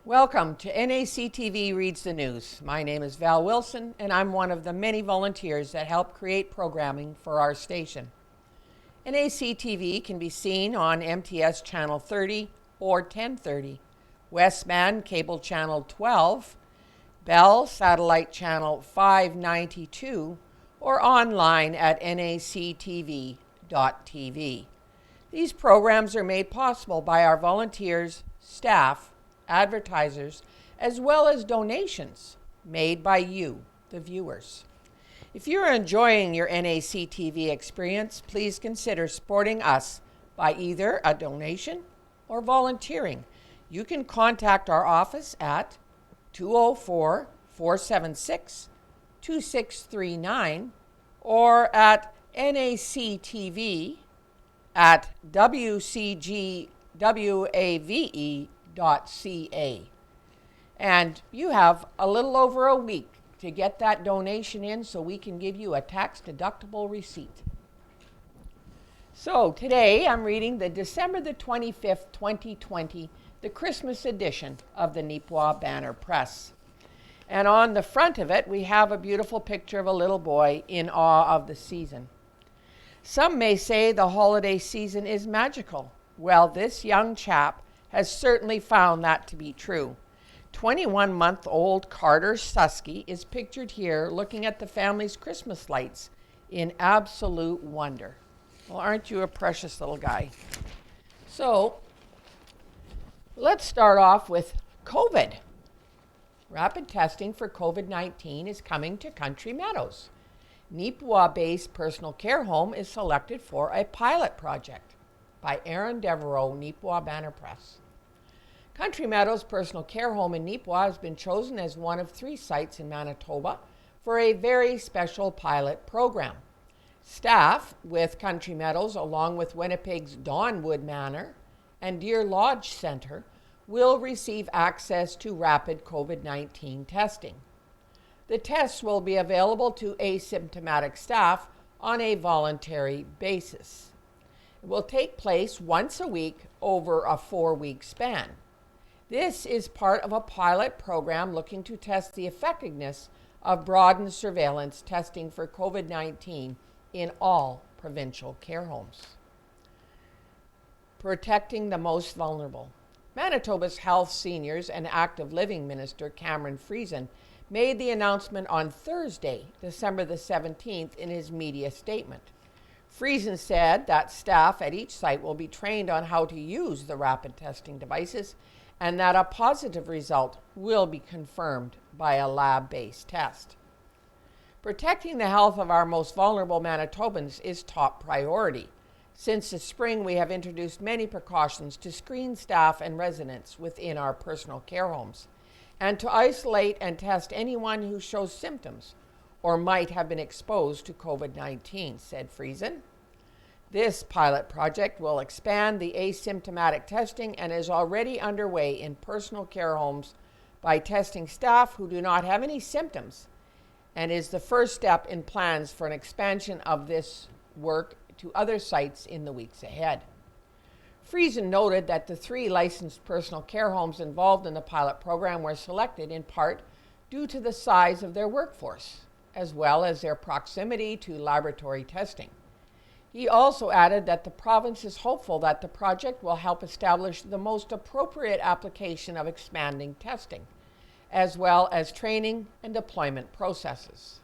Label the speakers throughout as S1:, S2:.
S1: Welcome to NACTV Reads the News. My name is Val Wilson, and I'm one of the many volunteers that help create programming for our station. NACTV can be seen on MTS Channel 30 or 1030, Westman Cable Channel 12, Bell Satellite Channel 592, or online at nactv.tv. These programs are made possible by our volunteers, staff, advertisers, as well as donations made by you, the viewers. If you're enjoying your NACTV experience, please consider supporting us by either a donation or volunteering. You can contact our office at 204-476-2639 or at nactv@wcgwave.ca. And you have a little over a week to get that donation in so we can give you a tax-deductible receipt. So today I'm reading the December the 25th, 2020, the Christmas edition of the Neepawa Banner Press. And on the front of it, we have a beautiful picture of a little boy in awe of the season. Some may say the holiday season is magical. Well, this young chap has certainly found that to be true. 21-month-old Carter Susky is pictured here looking at the family's Christmas lights in absolute wonder. Well, aren't you a precious little guy? So, let's start off with COVID. Rapid testing for COVID-19 is coming to Country Meadows. Neepawa-based personal care home is selected for a pilot project by Aaron Devereaux, Neepawa Banner Press. Country Meadows Personal Care Home in Neepawa has been chosen as one of 3 sites in Manitoba for a very special pilot program. Staff with Country Meadows, along with Winnipeg's Dawnwood Manor and Deer Lodge Centre, will receive access to rapid COVID-19 testing. The tests will be available to asymptomatic staff on a voluntary basis. It will take place once a week over a 4-week span. This is part of a pilot program looking to test the effectiveness of broadened surveillance testing for COVID-19 in all provincial care homes. Protecting the most vulnerable. Manitoba's Health, Seniors and Active Living Minister Cameron Friesen made the announcement on Thursday, December the 17th, in his media statement. Friesen said that staff at each site will be trained on how to use the rapid testing devices and that a positive result will be confirmed by a lab-based test. Protecting the health of our most vulnerable Manitobans is top priority. Since the spring, we have introduced many precautions to screen staff and residents within our personal care homes and to isolate and test anyone who shows symptoms or might have been exposed to COVID-19, said Friesen. This pilot project will expand the asymptomatic testing and is already underway in personal care homes by testing staff who do not have any symptoms and is the first step in plans for an expansion of this work to other sites in the weeks ahead. Friesen noted that the 3 licensed personal care homes involved in the pilot program were selected in part due to the size of their workforce, as well as their proximity to laboratory testing. He also added that the province is hopeful that the project will help establish the most appropriate application of expanding testing, as well as training and deployment processes.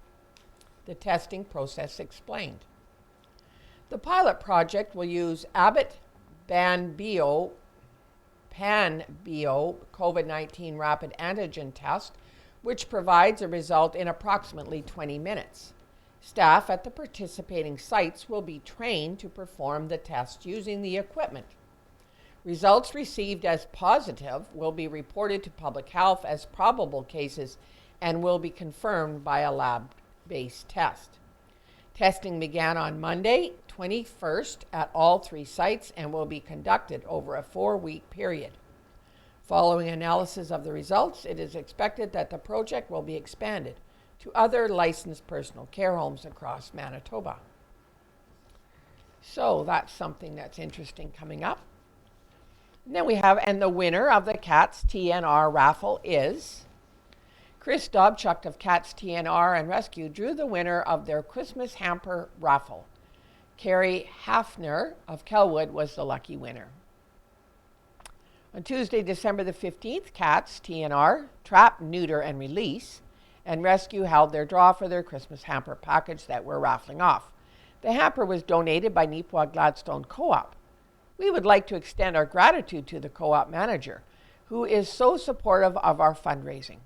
S1: The testing process explained. The pilot project will use Abbott Panbio COVID-19 rapid antigen test, which provides a result in approximately 20 minutes. Staff at the participating sites will be trained to perform the test using the equipment. Results received as positive will be reported to public health as probable cases and will be confirmed by a lab-based test. Testing began on Monday, 21st, at all 3 sites and will be conducted over a 4-week period. Following analysis of the results, it is expected that the project will be expanded to other licensed personal care homes across Manitoba. So that's something that's interesting coming up. And then we have, and the winner of the Cats TNR raffle is Chris Dobchuk of Cats TNR and Rescue drew the winner of their Christmas hamper raffle. Carrie Hafner of Kelwood was the lucky winner. On Tuesday, December the 15th, Cats TNR, Trap, Neuter, and Release, and Rescue held their draw for their Christmas hamper package that we're raffling off. The hamper was donated by Neepawa Gladstone Co-op. We would like to extend our gratitude to the co-op manager, who is so supportive of our fundraising.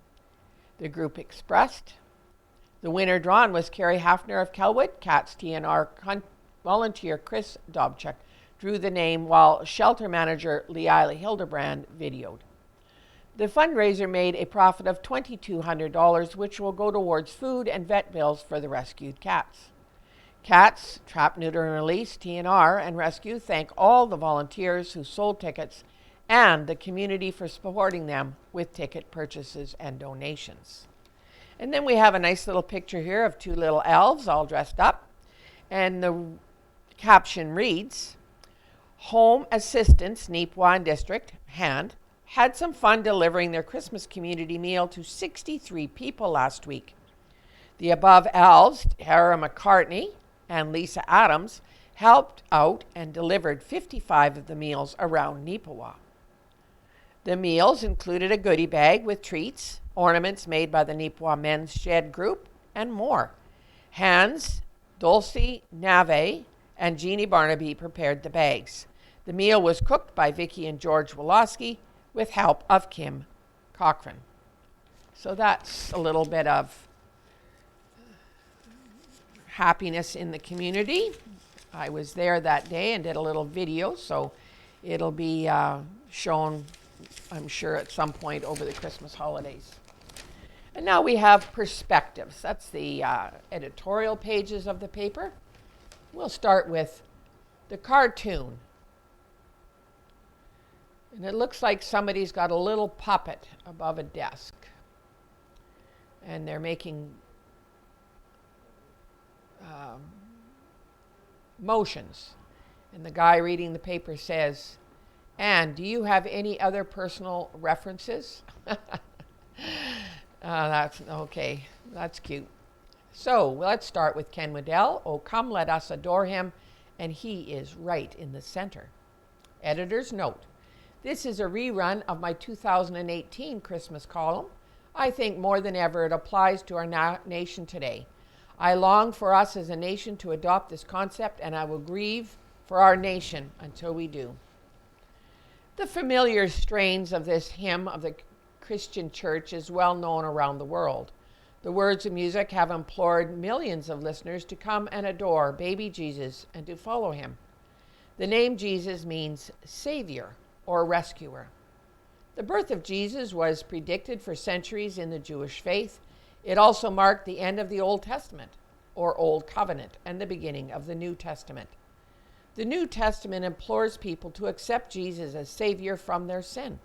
S1: The group expressed. The winner drawn was Carrie Hafner of Kelwood. Cats TNR volunteer Chris Dobchuk drew the name, while shelter manager Leila Hildebrand videoed. The fundraiser made a profit of $2,200, which will go towards food and vet bills for the rescued cats. Cats, Trap, Neuter, and Release, TNR, and Rescue thank all the volunteers who sold tickets and the community for supporting them with ticket purchases and donations. And then we have a nice little picture here of two little elves all dressed up. And the caption reads, Home Assistants, Neepawa and District, Hand, had some fun delivering their Christmas community meal to 63 people last week. The above elves, Tara McCartney and Lisa Adams, helped out and delivered 55 of the meals around Neepawa. The meals included a goodie bag with treats, ornaments made by the Neepawa Men's Shed Group, and more. Hans, Dulcie, Nave, and Jeannie Barnaby prepared the bags. The meal was cooked by Vicki and George Woloski with help of Kim Cochran. So that's a little bit of happiness in the community. I was there that day and did a little video, so it'll be shown, I'm sure, at some point over the Christmas holidays. And now we have perspectives. That's the editorial pages of the paper. We'll start with the cartoon. And it looks like somebody's got a little puppet above a desk. And they're making motions. And the guy reading the paper says, "And do you have any other personal references?" That's okay. That's cute. So let's start with Ken Waddell. Oh, come, let us adore him. And he is right in the center. Editor's note. This is a rerun of my 2018 Christmas column. I think more than ever it applies to our nation today. I long for us as a nation to adopt this concept, and I will grieve for our nation until we do. The familiar strains of this hymn of the Christian church is well known around the world. The words of music have implored millions of listeners to come and adore baby Jesus and to follow him. The name Jesus means Savior or Rescuer. The birth of Jesus was predicted for centuries in the Jewish faith. It also marked the end of the Old Testament, or Old Covenant, and the beginning of the New Testament. The New Testament implores people to accept Jesus as Savior from their sin.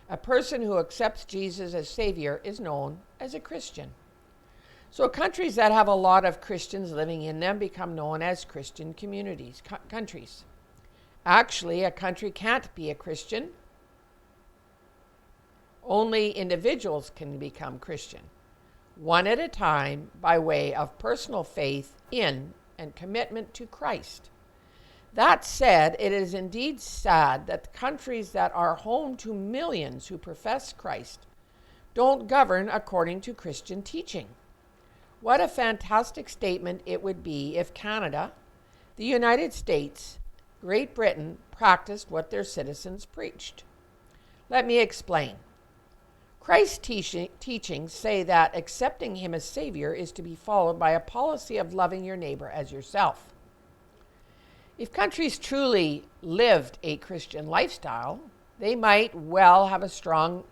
S1: A person who accepts Jesus as Savior is known as a Christian. So countries that have a lot of Christians living in them become known as Christian communities, countries. Actually, a country can't be a Christian. Only individuals can become Christian, one at a time, by way of personal faith in and commitment to Christ. That said, it is indeed sad that countries that are home to millions who profess Christ don't govern according to Christian teaching. What a fantastic statement it would be if Canada, the United States, Great Britain practiced what their citizens preached. Let me explain. Christ's teachings say that accepting him as Savior is to be followed by a policy of loving your neighbor as yourself. If countries truly lived a Christian lifestyle, they might well have a strong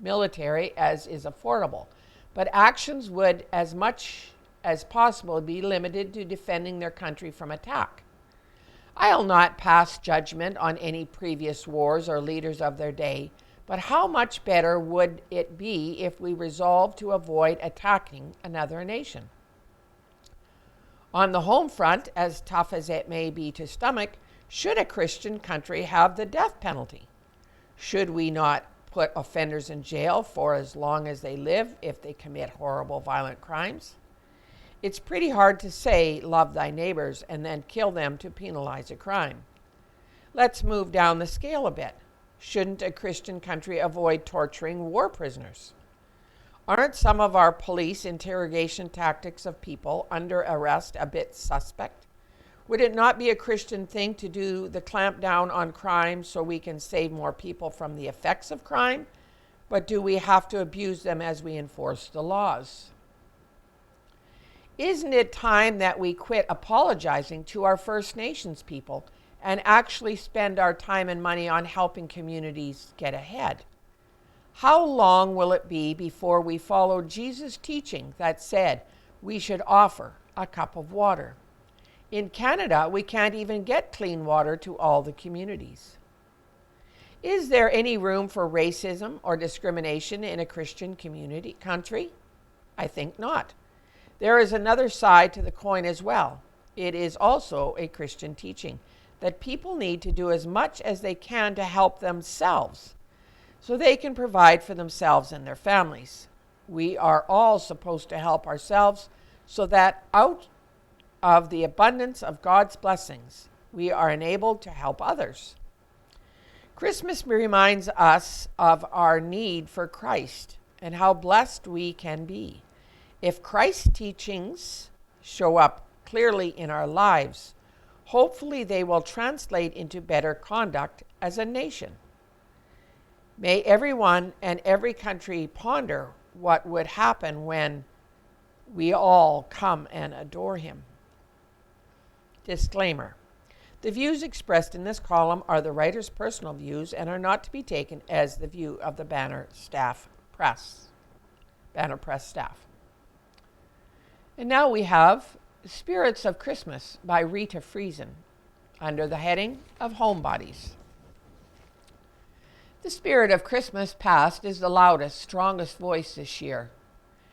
S1: military as is affordable, but actions would, as much as possible, be limited to defending their country from attack. I'll not pass judgment on any previous wars or leaders of their day, but how much better would it be if we resolved to avoid attacking another nation? On the home front, as tough as it may be to stomach, Should a Christian country have the death penalty? Should we not put offenders in jail for as long as they live if they commit horrible, violent crimes? It's pretty hard to say, love thy neighbors, and then kill them to penalize a crime. Let's move down the scale a bit. Shouldn't a Christian country avoid torturing war prisoners? Aren't some of our police interrogation tactics of people under arrest a bit suspect? Would it not be a Christian thing to do the clamp down on crime so we can save more people from the effects of crime? But do we have to abuse them as we enforce the laws? Isn't it time that we quit apologizing to our First Nations people and actually spend our time and money on helping communities get ahead? How long will it be before we follow Jesus' teaching that said we should offer a cup of water? In Canada, we can't even get clean water to all the communities. Is there any room for racism or discrimination in a Christian country? I think not. There is another side to the coin as well. It is also a Christian teaching that people need to do as much as they can to help themselves so they can provide for themselves and their families. We are all supposed to help ourselves so that out of the abundance of God's blessings, we are enabled to help others. Christmas reminds us of our need for Christ and how blessed we can be. If Christ's teachings show up clearly in our lives, hopefully they will translate into better conduct as a nation. May everyone and every country ponder what would happen when we all come and adore him. Disclaimer. The views expressed in this column are the writer's personal views and are not to be taken as the view of the Banner Press staff. And now we have Spirits of Christmas by Rita Friesen under the heading of Homebodies. The spirit of Christmas past is the loudest, strongest voice this year.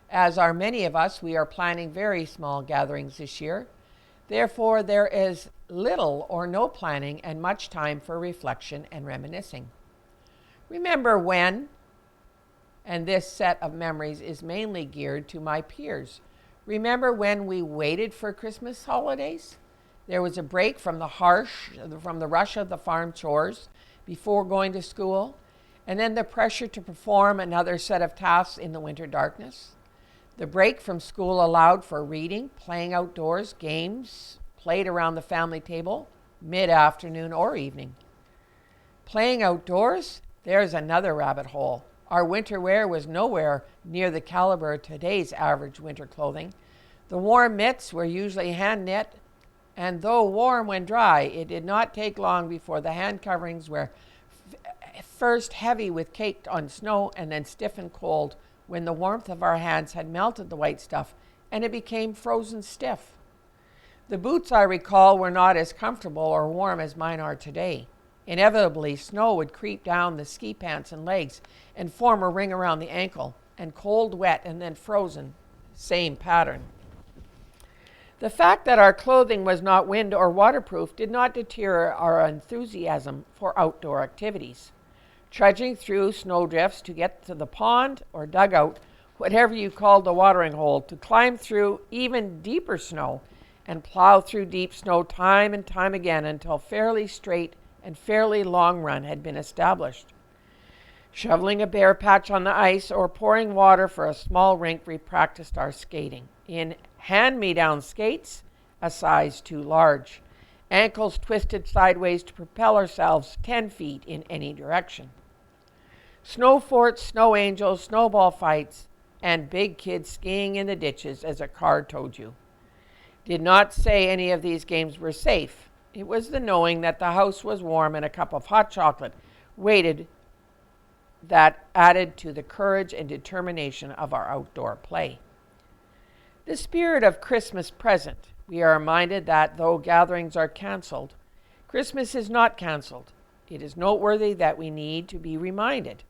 S1: As are many of us, we are planning very small gatherings this year. Therefore, there is little or no planning and much time for reflection and reminiscing. Remember when, and this set of memories is mainly geared to my peers. Remember when we waited for Christmas holidays? There was a break from the rush of the farm chores before going to school, and then the pressure to perform another set of tasks in the winter darkness. The break from school allowed for reading, playing outdoors, games played around the family table, mid-afternoon or evening. Playing outdoors? There's another rabbit hole. Our winter wear was nowhere near the caliber of today's average winter clothing. The warm mitts were usually hand-knit, and though warm when dry, it did not take long before the hand coverings were first heavy with caked on snow and then stiff and cold when the warmth of our hands had melted the white stuff and it became frozen stiff. The boots, I recall, were not as comfortable or warm as mine are today. Inevitably, snow would creep down the ski pants and legs and form a ring around the ankle, and cold, wet, and then frozen, same pattern. The fact that our clothing was not wind or waterproof did not deter our enthusiasm for outdoor activities. Trudging through snowdrifts to get to the pond or dugout, whatever you called the watering hole, to climb through even deeper snow and plow through deep snow time and time again until fairly straight and fairly long run had been established. Shoveling a bare patch on the ice or pouring water for a small rink, we practiced our skating. In hand-me-down skates, a size too large, ankles twisted sideways to propel ourselves 10 feet in any direction. Snow forts, snow angels, snowball fights, and big kids skiing in the ditches as a card told you. Did not say any of these games were safe. It was the knowing that the house was warm and a cup of hot chocolate waited that added to the courage and determination of our outdoor play. The spirit of Christmas present. We are reminded that though gatherings are canceled, Christmas is not canceled. It is noteworthy that we need to be reminded.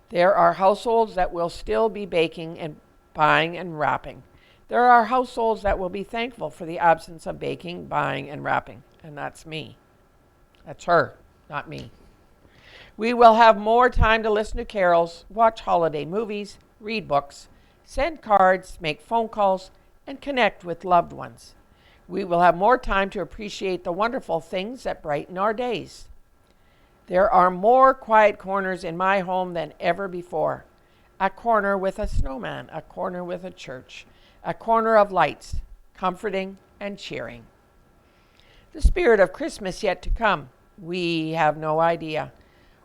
S1: There are households that will still be baking and buying and wrapping. There are households that will be thankful for the absence of baking, buying, and wrapping, and that's me. That's her, not me. We will have more time to listen to carols, watch holiday movies, read books, send cards, make phone calls, and connect with loved ones. We will have more time to appreciate the wonderful things that brighten our days. There are more quiet corners in my home than ever before. A corner with a snowman, a corner with a church, a corner of lights, comforting and cheering. The spirit of Christmas yet to come, we have no idea.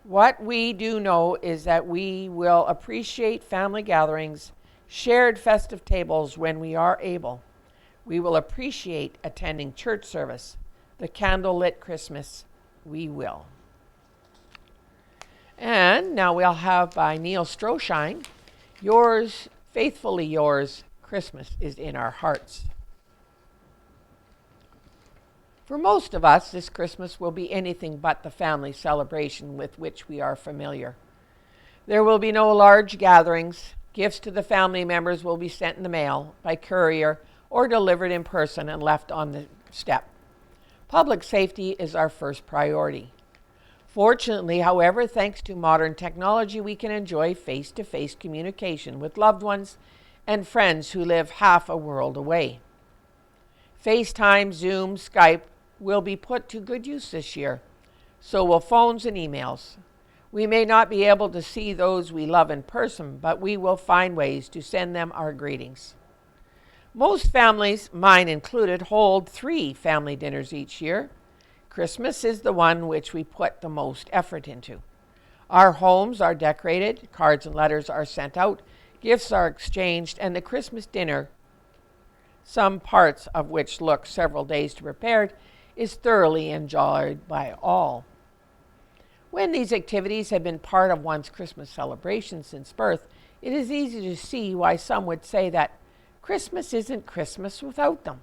S1: What we do know is that we will appreciate family gatherings, shared festive tables when we are able. We will appreciate attending church service, the candlelit Christmas. We will. And now we'll have by Neil Stroshine, Yours, Faithfully Yours, Christmas is in Our Hearts. For most of us, this Christmas will be anything but the family celebration with which we are familiar. There will be no large gatherings. Gifts to the family members will be sent in the mail, by courier, or delivered in person and left on the step. Public safety is our first priority. Fortunately, however, thanks to modern technology, we can enjoy face-to-face communication with loved ones and friends who live half a world away. FaceTime, Zoom, Skype will be put to good use this year. So will phones and emails. We may not be able to see those we love in person, but we will find ways to send them our greetings. Most families, mine included, hold 3 family dinners each year. Christmas is the one which we put the most effort into. Our homes are decorated, cards and letters are sent out, gifts are exchanged, and the Christmas dinner, some parts of which look several days to prepare, is thoroughly enjoyed by all. When these activities have been part of one's Christmas celebration since birth, it is easy to see why some would say that Christmas isn't Christmas without them.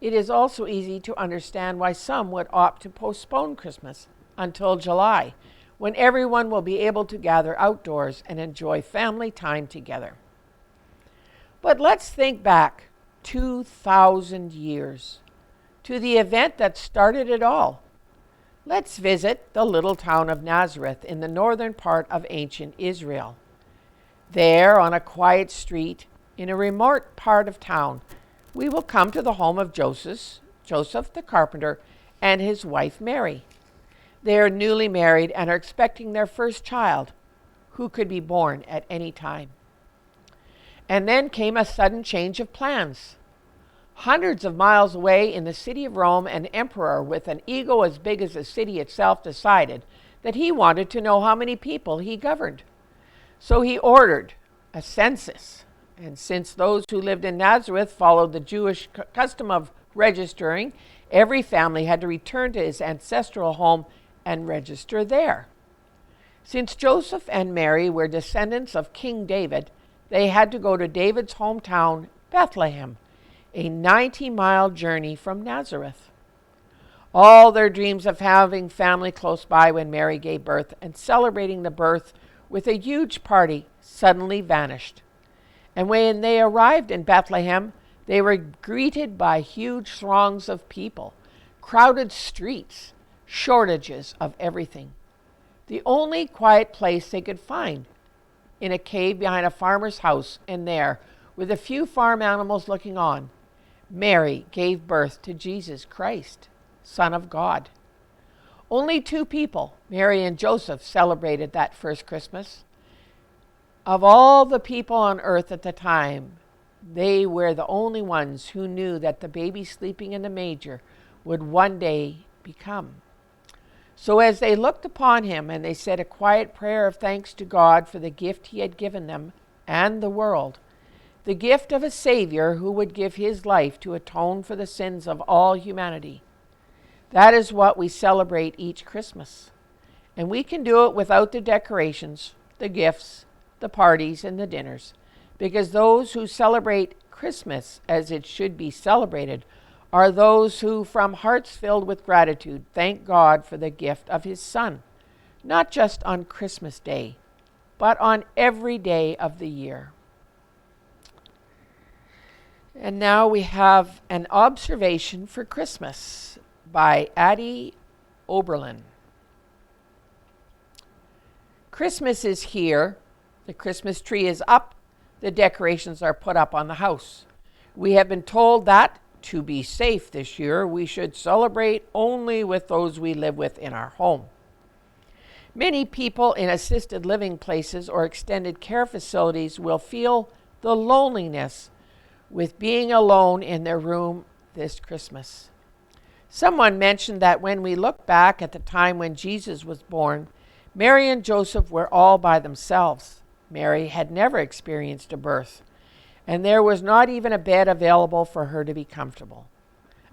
S1: It is also easy to understand why some would opt to postpone Christmas until July, when everyone will be able to gather outdoors and enjoy family time together. But let's think back 2,000 years to the event that started it all. Let's visit the little town of Nazareth in the northern part of ancient Israel. There, on a quiet street in a remote part of town, we will come to the home of Joseph the carpenter, and his wife Mary. They are newly married and are expecting their first child, who could be born at any time. And then came a sudden change of plans. Hundreds of miles away in the city of Rome, an emperor with an ego as big as the city itself decided that he wanted to know how many people he governed. So he ordered a census. And since those who lived in Nazareth followed the Jewish custom of registering, every family had to return to his ancestral home and register there. Since Joseph and Mary were descendants of King David, they had to go to David's hometown, Bethlehem, a 90-mile journey from Nazareth. All their dreams of having family close by when Mary gave birth and celebrating the birth with a huge party suddenly vanished. And when they arrived in Bethlehem, they were greeted by huge throngs of people, crowded streets, shortages of everything. The only quiet place they could find, in a cave behind a farmer's house, and there, with a few farm animals looking on, Mary gave birth to Jesus Christ, Son of God. Only 2 people, Mary and Joseph, celebrated that first Christmas. Of all the people on earth at the time, they were the only ones who knew that the baby sleeping in the manger would one day become. So as they looked upon him and they said a quiet prayer of thanks to God for the gift he had given them and the world, the gift of a Savior who would give his life to atone for the sins of all humanity. That is what we celebrate each Christmas. And we can do it without the decorations, the gifts, the parties, and the dinners, because those who celebrate Christmas as it should be celebrated are those who, from hearts filled with gratitude, thank God for the gift of his Son, not just on Christmas Day, but on every day of the year. And now we have an observation for Christmas by Addie Oberlin. Christmas is here. The Christmas tree is up. The decorations are put up on the house. We have been told that, to be safe this year, we should celebrate only with those we live with in our home. Many people in assisted living places or extended care facilities will feel the loneliness with being alone in their room this Christmas. Someone mentioned that when we look back at the time when Jesus was born, Mary and Joseph were all by themselves. Mary had never experienced a birth, and there was not even a bed available for her to be comfortable.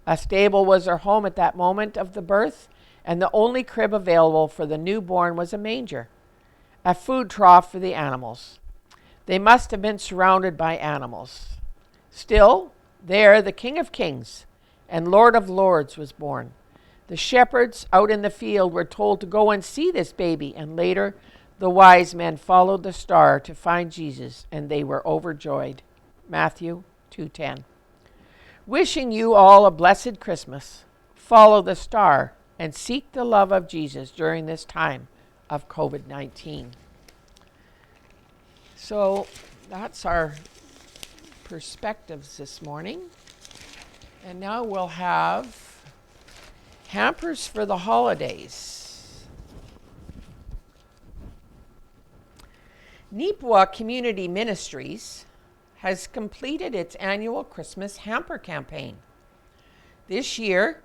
S1: A stable was her home at that moment of the birth, and the only crib available for the newborn was a manger, a food trough for the animals. They must have been surrounded by animals. Still, there the King of Kings and Lord of Lords was born. The shepherds out in the field were told to go and see this baby, and later the wise men followed the star to find Jesus, and they were overjoyed. Matthew 2:10. Wishing you all a blessed Christmas. Follow the star and seek the love of Jesus during this time of COVID-19. So that's our perspectives this morning. And now we'll have hampers for the holidays. Neepawa Community Ministries has completed its annual Christmas hamper campaign. This year,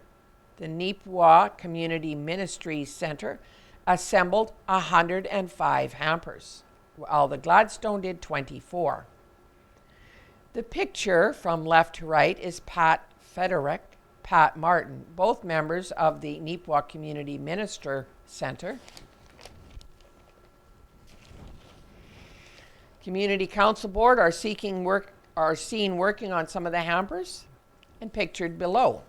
S1: the Neepawa Community Ministries Center assembled 105 hampers, while the Gladstone did 24. The picture from left to right is Pat Federick, Pat Martin, both members of the Neepawa Community Minister Center. Community Council Board are seen working on some of the hampers and pictured below.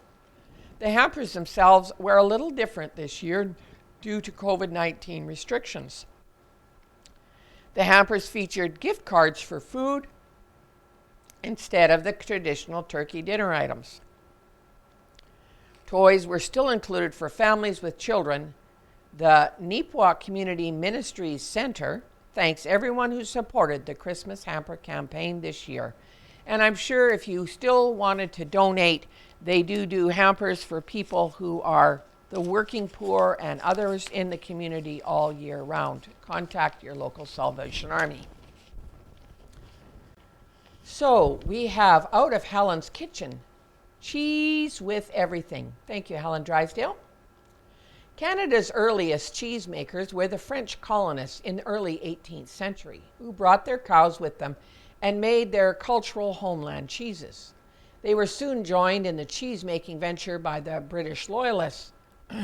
S1: The hampers themselves were a little different this year due to COVID-19 restrictions. The hampers featured gift cards for food instead of the traditional turkey dinner items. Toys were still included for families with children. The Neepawa Community Ministries Center thanks everyone who supported the Christmas hamper campaign this year. And I'm sure if you still wanted to donate, they do hampers for people who are the working poor and others in the community all year round. Contact your local Salvation Army. So we have out of Helen's kitchen, cheese with everything. Thank you, Helen Drysdale. Canada's earliest cheesemakers were the French colonists in the early 18th century, who brought their cows with them and made their cultural homeland cheeses. They were soon joined in the cheese-making venture by the British loyalists,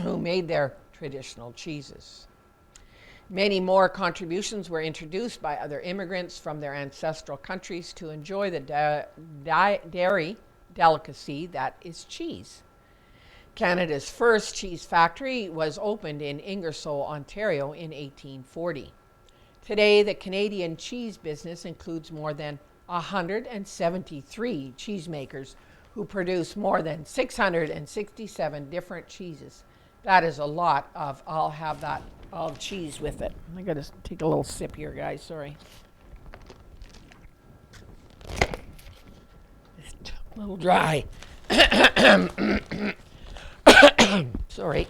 S1: who made their traditional cheeses. Many more contributions were introduced by other immigrants from their ancestral countries to enjoy the dairy delicacy that is cheese. Canada's first cheese factory was opened in Ingersoll, Ontario in 1840. Today, the Canadian cheese business includes more than 173 cheesemakers who produce more than 667 different cheeses. That is a lot of, I'll have that of cheese with it. I gotta take a little sip here, guys, sorry. It's a little dry. Sorry.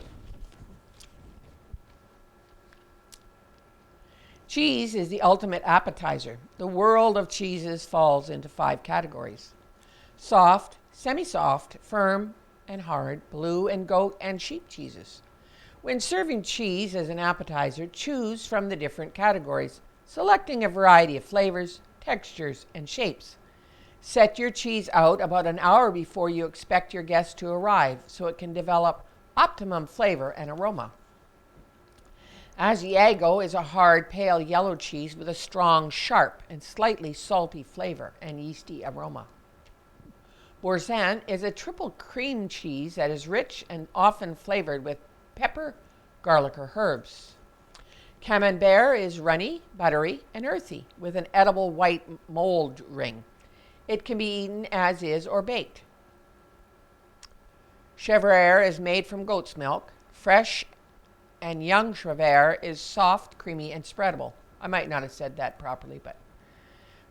S1: Cheese is the ultimate appetizer. The world of cheeses falls into 5 categories: soft, semi-soft, firm and hard, blue and goat and sheep cheeses. When serving cheese as an appetizer, choose from the different categories, selecting a variety of flavors, textures, and shapes. Set your cheese out about an hour before you expect your guests to arrive so it can develop optimum flavor and aroma. Asiago is a hard, pale yellow cheese with a strong, sharp, and slightly salty flavor and yeasty aroma. Boursin is a triple cream cheese that is rich and often flavored with pepper, garlic, or herbs. Camembert is runny, buttery, and earthy with an edible white mold ring. It can be eaten as is or baked. Chèvre is made from goat's milk, fresh and young Chevrere is soft, creamy, and spreadable. I might not have said that properly, but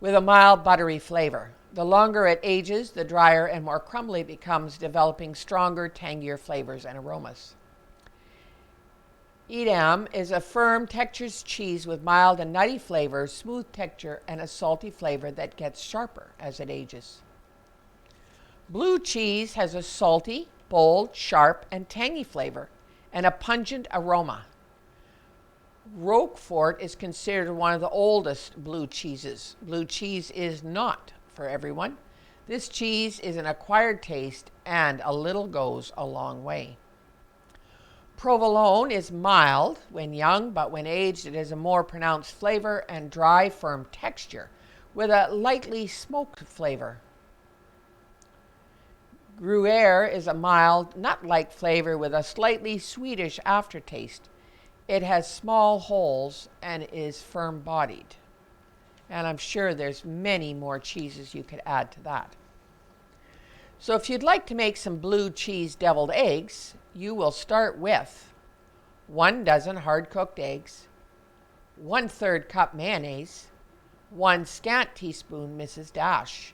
S1: with a mild, buttery flavor. The longer it ages, the drier and more crumbly it becomes, developing stronger, tangier flavors and aromas. Edam is a firm, textured cheese with mild and nutty flavor, smooth texture, and a salty flavor that gets sharper as it ages. Blue cheese has a salty, bold, sharp, and tangy flavor, and a pungent aroma. Roquefort is considered one of the oldest blue cheeses. Blue cheese is not for everyone. This cheese is an acquired taste, and a little goes a long way. Provolone is mild when young, but when aged it has a more pronounced flavor and dry, firm texture with a lightly smoked flavor. Gruyere is a mild, nut-like flavor with a slightly sweetish aftertaste. It has small holes and is firm-bodied. And I'm sure there's many more cheeses you could add to that. So if you'd like to make some blue cheese deviled eggs, you will start with 1 dozen hard-cooked eggs, 1/3 cup mayonnaise, 1 scant teaspoon Mrs. Dash,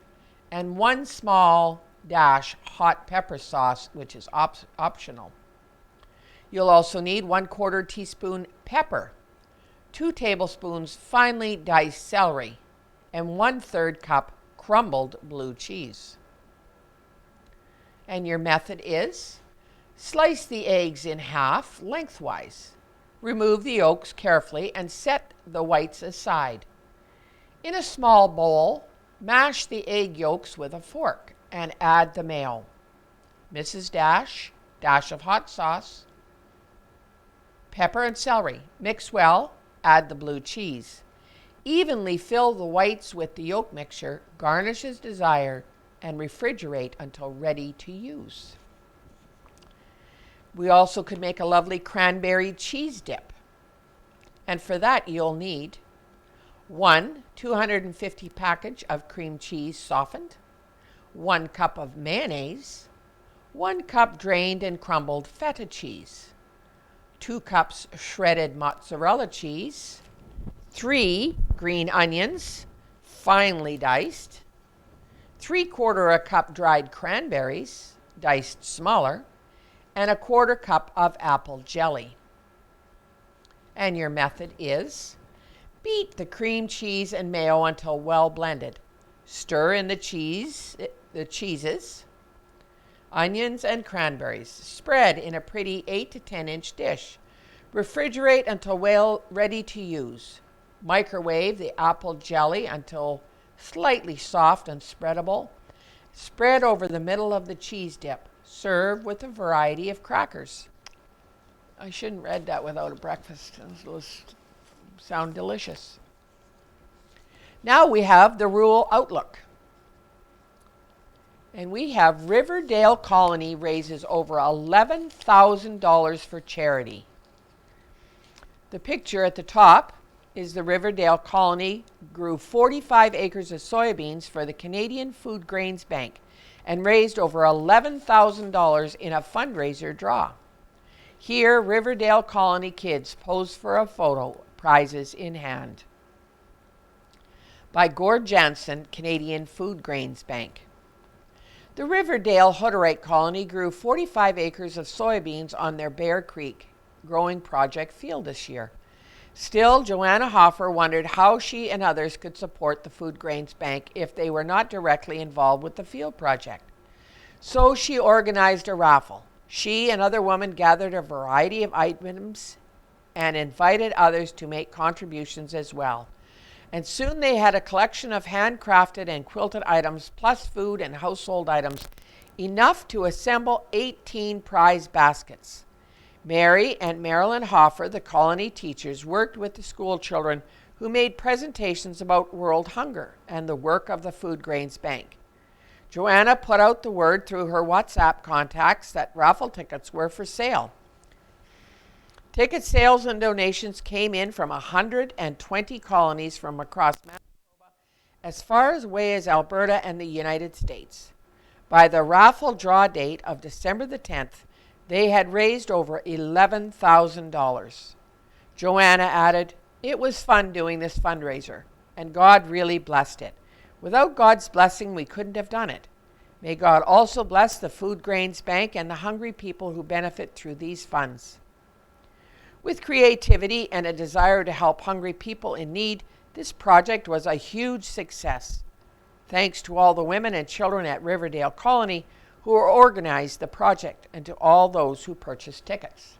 S1: and 1 small dash hot pepper sauce, which is optional. You'll also need 1/4 teaspoon pepper, 2 tablespoons finely diced celery, and 1/3 cup crumbled blue cheese. And your method is: slice the eggs in half lengthwise. Remove the yolks carefully and set the whites aside. In a small bowl, mash the egg yolks with a fork and add the mayo. Mrs. Dash, dash of hot sauce, pepper and celery. Mix well, add the blue cheese. Evenly fill the whites with the yolk mixture, garnish as desired, and refrigerate until ready to use. We also could make a lovely cranberry cheese dip. And for that you'll need 1 250 package of cream cheese softened, 1 cup of mayonnaise, 1 cup drained and crumbled feta cheese, 2 cups shredded mozzarella cheese, 3 green onions, finely diced, 3/4 a cup dried cranberries, diced smaller, and 1/4 cup of apple jelly. And your method is: beat the cream cheese and mayo until well blended. Stir in the cheeses, onions, and cranberries. Spread in a pretty 8 to 10 inch dish. Refrigerate until well ready to use. Microwave the apple jelly until slightly soft and spreadable. Spread over the middle of the cheese dip. Serve with a variety of crackers. I shouldn't read that without a breakfast. Those sound delicious. Now we have the rural outlook. And we have Riverdale Colony raises over $11,000 for charity. The picture at the top is the Riverdale Colony grew 45 acres of soybeans for the Canadian Food Grains Bank and raised over $11,000 in a fundraiser draw. Here, Riverdale Colony kids pose for a photo, prizes in hand. By Gord Jansen, Canadian Food Grains Bank. The Riverdale Hutterite Colony grew 45 acres of soybeans on their Bear Creek growing project field this year. Still, Joanna Hoffer wondered how she and others could support the Food Grains Bank if they were not directly involved with the field project. So she organized a raffle. She and other women gathered a variety of items and invited others to make contributions as well. And soon they had a collection of handcrafted and quilted items, plus food and household items, enough to assemble 18 prize baskets. Mary and Marilyn Hoffer, the colony teachers, worked with the school children who made presentations about world hunger and the work of the Food Grains Bank. Joanna put out the word through her WhatsApp contacts that raffle tickets were for sale. Ticket sales and donations came in from 120 colonies from across Manitoba as far away as Alberta and the United States. By the raffle draw date of December the 10th, They had raised over $11,000. Joanna added, "It was fun doing this fundraiser, and God really blessed it. Without God's blessing, we couldn't have done it. May God also bless the Food Grains Bank and the hungry people who benefit through these funds." With creativity and a desire to help hungry people in need, this project was a huge success. Thanks to all the women and children at Riverdale Colony who organized the project, and to all those who purchased tickets.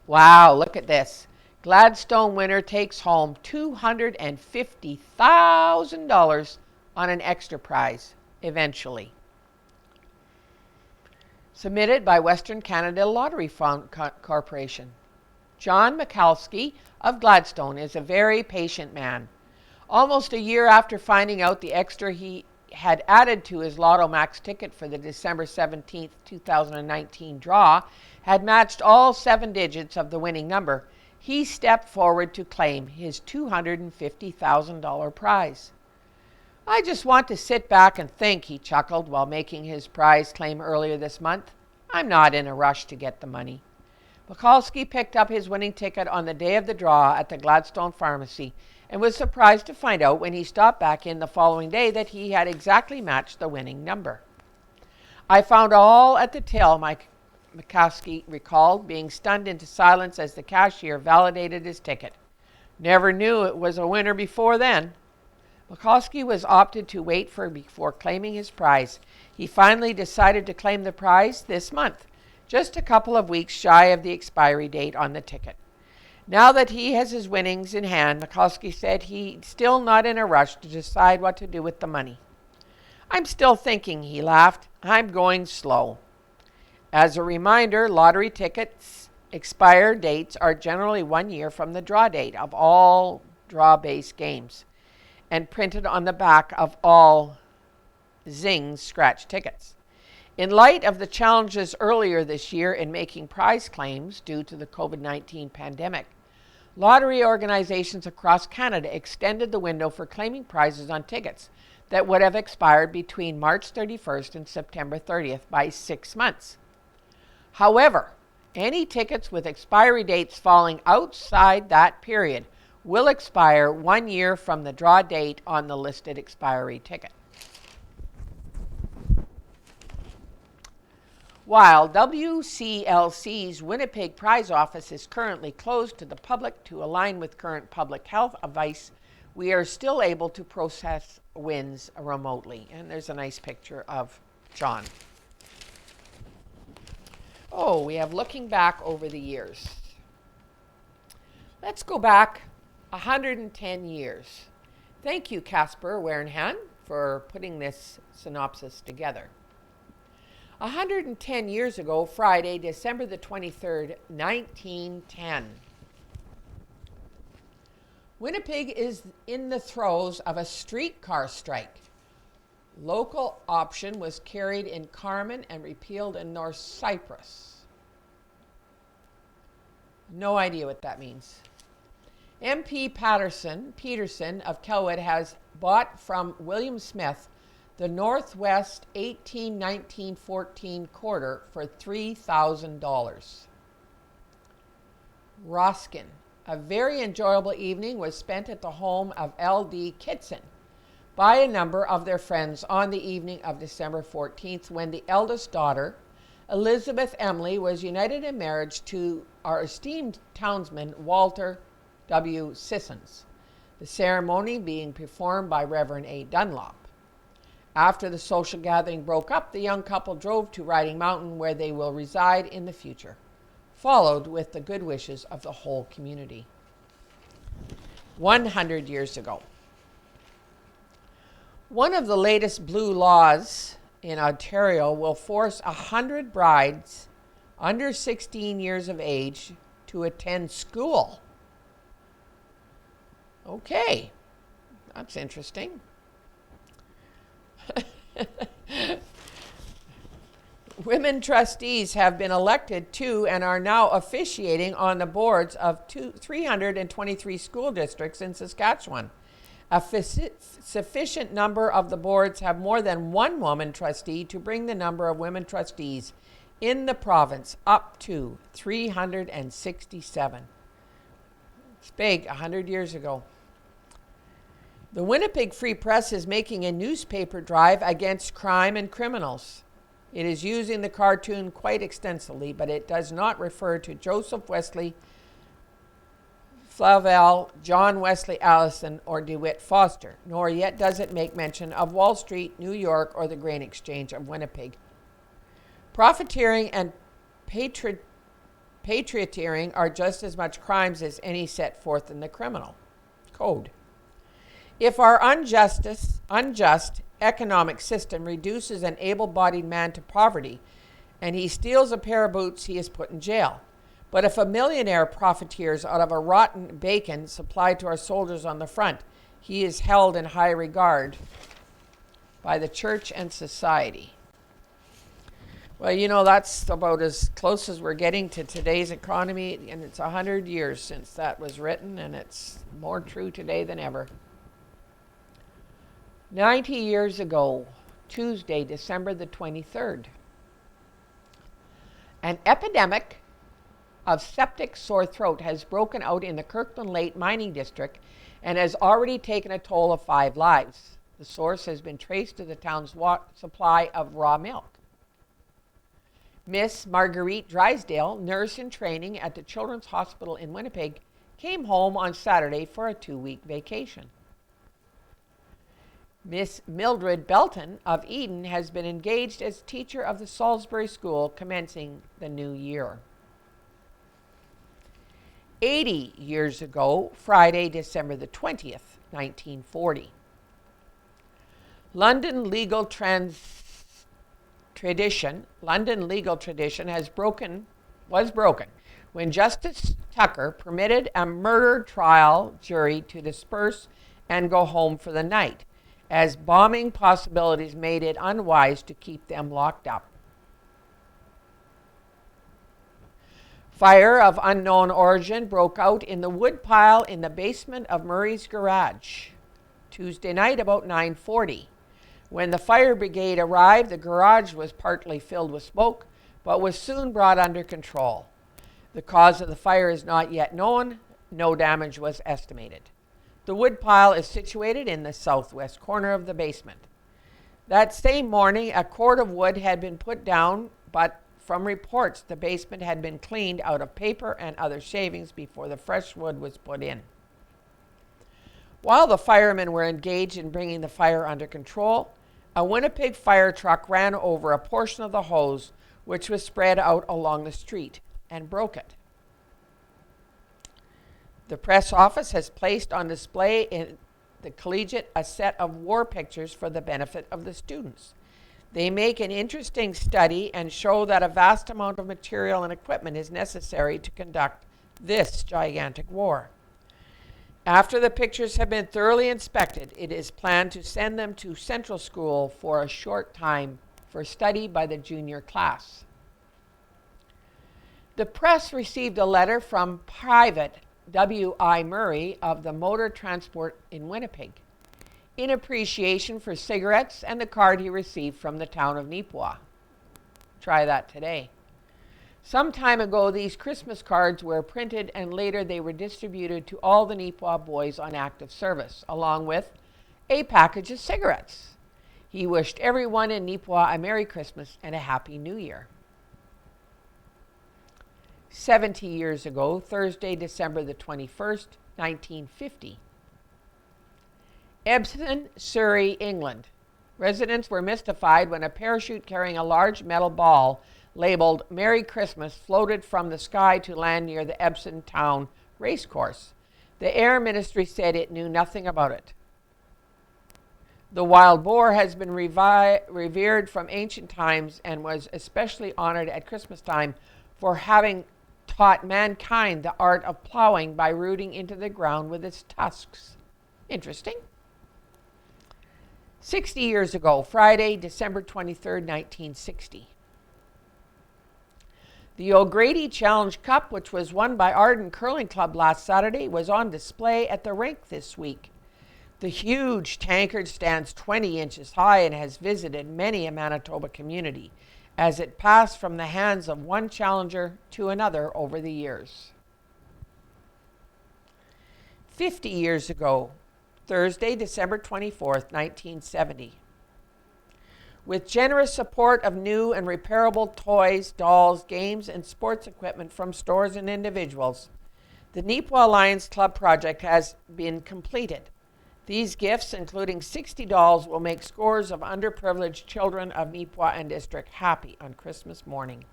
S1: Wow, look at this. Gladstone winner takes home $250,000 on an extra prize, eventually. Submitted by Western Canada Lottery Fund Corporation. John Michalski of Gladstone is a very patient man. Almost a year after finding out the extra he had added to his Lotto Max ticket for the December 17, 2019 draw had matched all 7 digits of the winning number, he stepped forward to claim his $250,000 prize. "I just want to sit back and think," he chuckled while making his prize claim earlier this month. "I'm not in a rush to get the money." Michalski picked up his winning ticket on the day of the draw at the Gladstone Pharmacy and was surprised to find out when he stopped back in the following day that he had exactly matched the winning number. "I found all at the till," Michalski recalled, being stunned into silence as the cashier validated his ticket. "Never knew it was a winner before then." Michalski was opted to wait before claiming his prize. He finally decided to claim the prize this month, just a couple of weeks shy of the expiry date on the ticket. Now that he has his winnings in hand, Michalski said he's still not in a rush to decide what to do with the money. "I'm still thinking," he laughed. "I'm going slow." As a reminder, lottery tickets' expire dates are generally 1 year from the draw date of all draw-based games, and printed on the back of all Zings scratch tickets. In light of the challenges earlier this year in making prize claims due to the COVID-19 pandemic, lottery organizations across Canada extended the window for claiming prizes on tickets that would have expired between March 31st and September 30th by 6 months. However, any tickets with expiry dates falling outside that period will expire 1 year from the draw date on the listed expiry ticket. While WCLC's Winnipeg prize office is currently closed to the public to align with current public health advice, we are still able to process wins remotely. And there's a nice picture of John. Oh, we have looking back over the years. Let's go back 110 years. Thank you, Casper Wernhan, for putting this synopsis together. 110 years ago, Friday, December the 23rd, 1910. Winnipeg is in the throes of a streetcar strike. Local option was carried in Carman and repealed in North Cyprus. No idea what that means. MP Peterson of Kelwood has bought from William Smith the Northwest 18-19-14 quarter for $3,000. Roskin. A very enjoyable evening was spent at the home of L.D. Kitson by a number of their friends on the evening of December 14th, when the eldest daughter, Elizabeth Emily, was united in marriage to our esteemed townsman, Walter W. Sissons, the ceremony being performed by Reverend A. Dunlop. After the social gathering broke up, the young couple drove to Riding Mountain, where they will reside in the future, followed with the good wishes of the whole community. 100 years ago. One of the latest blue laws in Ontario will force 100 brides under 16 years of age to attend school. Okay, that's interesting. Women trustees have been elected to and are now officiating on the boards of 323 school districts in Saskatchewan, A sufficient number of the boards have more than one woman trustee to bring the number of women trustees in the province up to 367. It's big, 100 years ago. The Winnipeg Free Press is making a newspaper drive against crime and criminals. It is using the cartoon quite extensively, but it does not refer to Joseph Wesley, Flavel, John Wesley Allison, or DeWitt Foster, nor yet does it make mention of Wall Street, New York, or the Grain Exchange of Winnipeg. Profiteering and patrioteering are just as much crimes as any set forth in the criminal code. If our unjust economic system reduces an able-bodied man to poverty and he steals a pair of boots, he is put in jail. But if a millionaire profiteers out of a rotten bacon supplied to our soldiers on the front, he is held in high regard by the church and society. Well, you know, that's about as close as we're getting to today's economy, and it's 100 years since that was written, and it's more true today than ever. 90 years ago, Tuesday, December the 23rd, an epidemic of septic sore throat has broken out in the Kirkland Lake mining district and has already taken a toll of 5 lives. The source has been traced to the town's supply of raw milk. Miss Marguerite Drysdale, nurse in training at the Children's Hospital in Winnipeg, came home on Saturday for a 2-week vacation. Miss Mildred Belton of Eden has been engaged as teacher of the Salisbury School commencing the new year. 80 years ago, Friday, December the 20th, 1940. London legal tradition was broken when Justice Tucker permitted a murder trial jury to disperse and go home for the night, as bombing possibilities made it unwise to keep them locked up. Fire of unknown origin broke out in the woodpile in the basement of Murray's garage Tuesday night about 9:40. When the fire brigade arrived, the garage was partly filled with smoke, but was soon brought under control. The cause of the fire is not yet known. No damage was estimated. The woodpile is situated in the southwest corner of the basement. That same morning, a cord of wood had been put down, but from reports, the basement had been cleaned out of paper and other shavings before the fresh wood was put in. While the firemen were engaged in bringing the fire under control, a Winnipeg fire truck ran over a portion of the hose which was spread out along the street and broke it. The press office has placed on display in the Collegiate a set of war pictures for the benefit of the students. They make an interesting study and show that a vast amount of material and equipment is necessary to conduct this gigantic war. After the pictures have been thoroughly inspected, it is planned to send them to Central School for a short time for study by the junior class. The press received a letter from Private W.I. Murray of the Motor Transport in Winnipeg, in appreciation for cigarettes and the card he received from the town of Neepawa. Try that today. Some time ago, these Christmas cards were printed and later they were distributed to all the Neepawa boys on active service, along with a package of cigarettes. He wished everyone in Neepawa a Merry Christmas and a Happy New Year. 70 years ago, Thursday, December the 21st, 1950. Epsom, Surrey, England. Residents were mystified when a parachute carrying a large metal ball labeled Merry Christmas floated from the sky to land near the Epsom Town racecourse. The Air Ministry said it knew nothing about it. The wild boar has been revered from ancient times and was especially honored at Christmas time for having taught mankind the art of plowing by rooting into the ground with its tusks. Interesting. 60 years ago, Friday, December 23rd, 1960. The O'Grady Challenge Cup, which was won by Arden Curling Club last Saturday, was on display at the rink this week. The huge tankard stands 20 inches high and has visited many a Manitoba community as it passed from the hands of one challenger to another over the years. 50 years ago, Thursday, December 24th, 1970. With generous support of new and repairable toys, dolls, games, and sports equipment from stores and individuals, the Neepawa Lions Club project has been completed. These gifts, including 60 dolls, will make scores of underprivileged children of Neepawa and District happy on Christmas morning.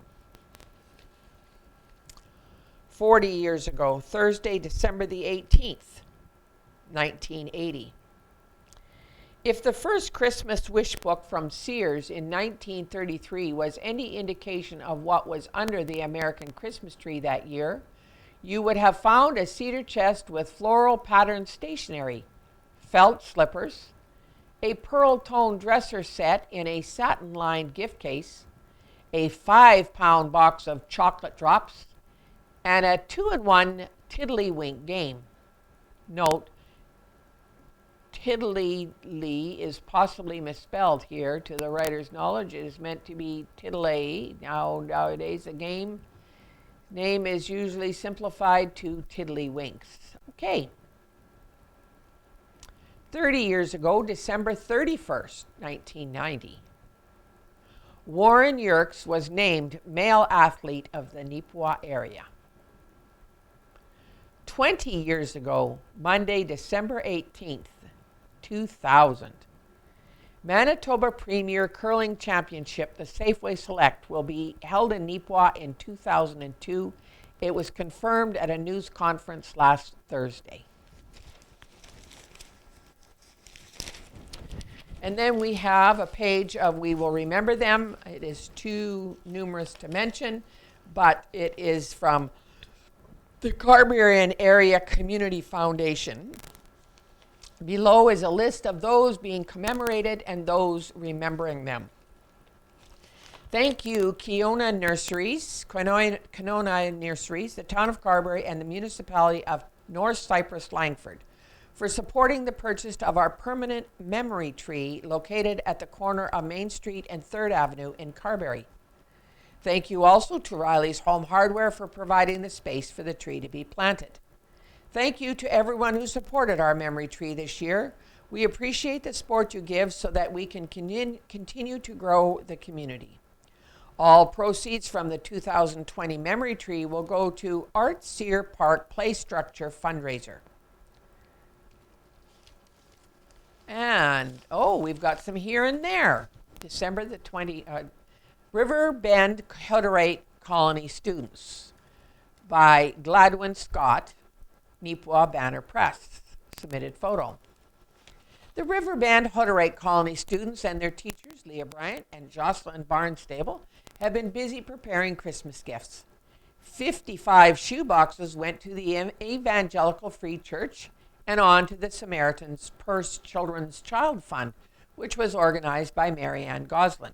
S1: 40 years ago, Thursday, December the 18th, 1980. If the first Christmas wish book from Sears in 1933 was any indication of what was under the American Christmas tree that year, you would have found a cedar chest with floral patterned stationery, felt slippers, a pearl-toned dresser set in a satin-lined gift case, a 5-pound box of chocolate drops, and a 2-in-1 Tiddlywink game. Note, Tiddly is possibly misspelled here. To the writer's knowledge, it is meant to be Tiddley. Nowadays, a game name is usually simplified to Tiddlywinks. Okay. 30 years ago, December 31st, 1990. Warren Yerkes was named Male Athlete of the Neepawa area. 20 years ago, Monday, December 18th, 2000. Manitoba Premier Curling Championship, the Safeway Select, will be held in Neepawa in 2002. It was confirmed at a news conference last Thursday. And then we have a page of We Will Remember Them. It is too numerous to mention, but it is from the Carberry Area Community Foundation. Below is a list of those being commemorated and those remembering them. Thank you, Kenona Nurseries, the Town of Carberry, and the Municipality of North Cypress, Langford, for supporting the purchase of our permanent memory tree located at the corner of Main Street and 3rd Avenue in Carberry. Thank you also to Riley's Home Hardware for providing the space for the tree to be planted. Thank you to everyone who supported our memory tree this year. We appreciate the support you give so that we can continue to grow the community. All proceeds from the 2020 memory tree will go to Art Sear Park Play Structure fundraiser. And, we've got some here and there. December the 20th, River Bend Hutterite Colony Students by Gladwin Scott, Neepawa Banner Press. Submitted photo. The River Bend Hutterite Colony students and their teachers, Leah Bryant and Jocelyn Barnstable, have been busy preparing Christmas gifts. 55 shoe boxes went to the Evangelical Free Church and on to the Samaritan's Purse Children's Child Fund, which was organized by Marianne Goslin.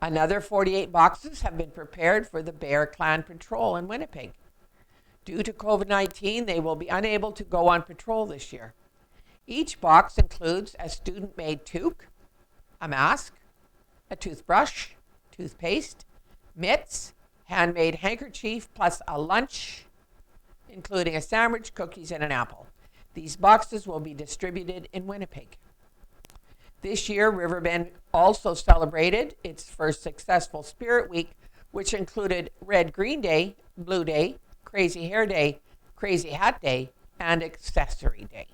S1: Another 48 boxes have been prepared for the Bear Clan Patrol in Winnipeg. Due to COVID-19, they will be unable to go on patrol this year. Each box includes a student-made toque, a mask, a toothbrush, toothpaste, mitts, handmade handkerchief, plus a lunch, including a sandwich, cookies, and an apple. These boxes will be distributed in Winnipeg. This year, Riverbend also celebrated its first successful Spirit Week, which included Red Green Day, Blue Day, Crazy Hair Day, Crazy Hat Day, and Accessory Day.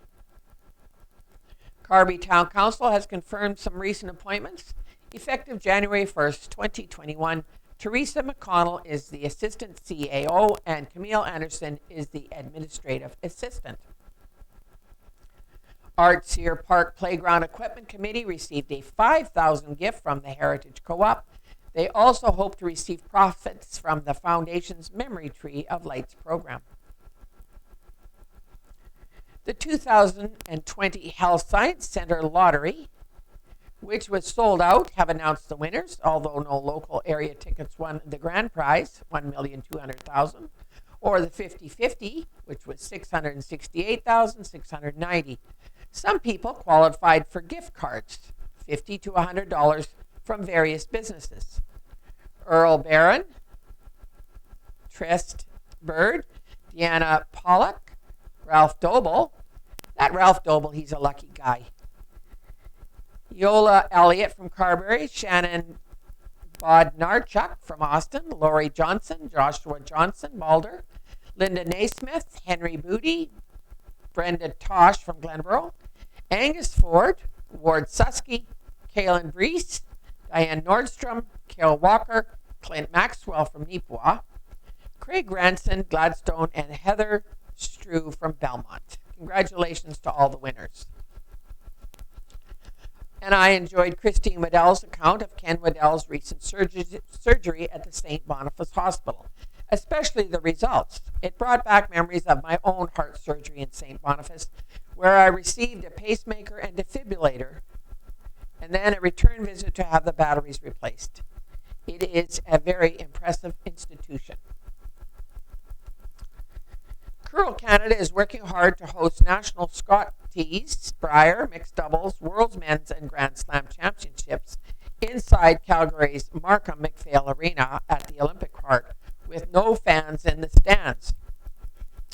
S1: Carby Town Council has confirmed some recent appointments. Effective January 1st, 2021, Teresa McConnell is the Assistant CAO and Camille Anderson is the Administrative Assistant. Art Sear Park Playground Equipment Committee received a $5,000 gift from the Heritage Co-op. They also hope to receive profits from the Foundation's Memory Tree of Lights program. The 2020 Health Science Center Lottery, which was sold out, have announced the winners, although no local area tickets won the grand prize, $1,200,000, or the 50-50, which was $668,690. Some people qualified for gift cards, $50 to $100 from various businesses. Earl Barron, Trist Bird, Deanna Pollock, Ralph Doble. That Ralph Doble, he's a lucky guy. Yola Elliott from Carberry, Shannon Bodnarchuk from Austin, Lori Johnson, Joshua Johnson, Mulder, Linda Naismith, Henry Booty, Brenda Tosh from Glenborough, Angus Ford, Ward Susky, Kaylin Brees, Diane Nordstrom, Carol Walker, Clint Maxwell from Neepawa, Craig Ranson, Gladstone, and Heather Strew from Belmont. Congratulations to all the winners. And I enjoyed Christine Waddell's account of Ken Waddell's recent surgery at the St. Boniface Hospital, especially the results. It brought back memories of my own heart surgery in St. Boniface, where I received a pacemaker and defibrillator, and then a return visit to have the batteries replaced. It is a very impressive institution. Curl Canada is working hard to host National Scotties, Brier, Mixed Doubles, World's Men's and Grand Slam Championships inside Calgary's Markham McPhail Arena at the Olympic Park with no fans in the stands.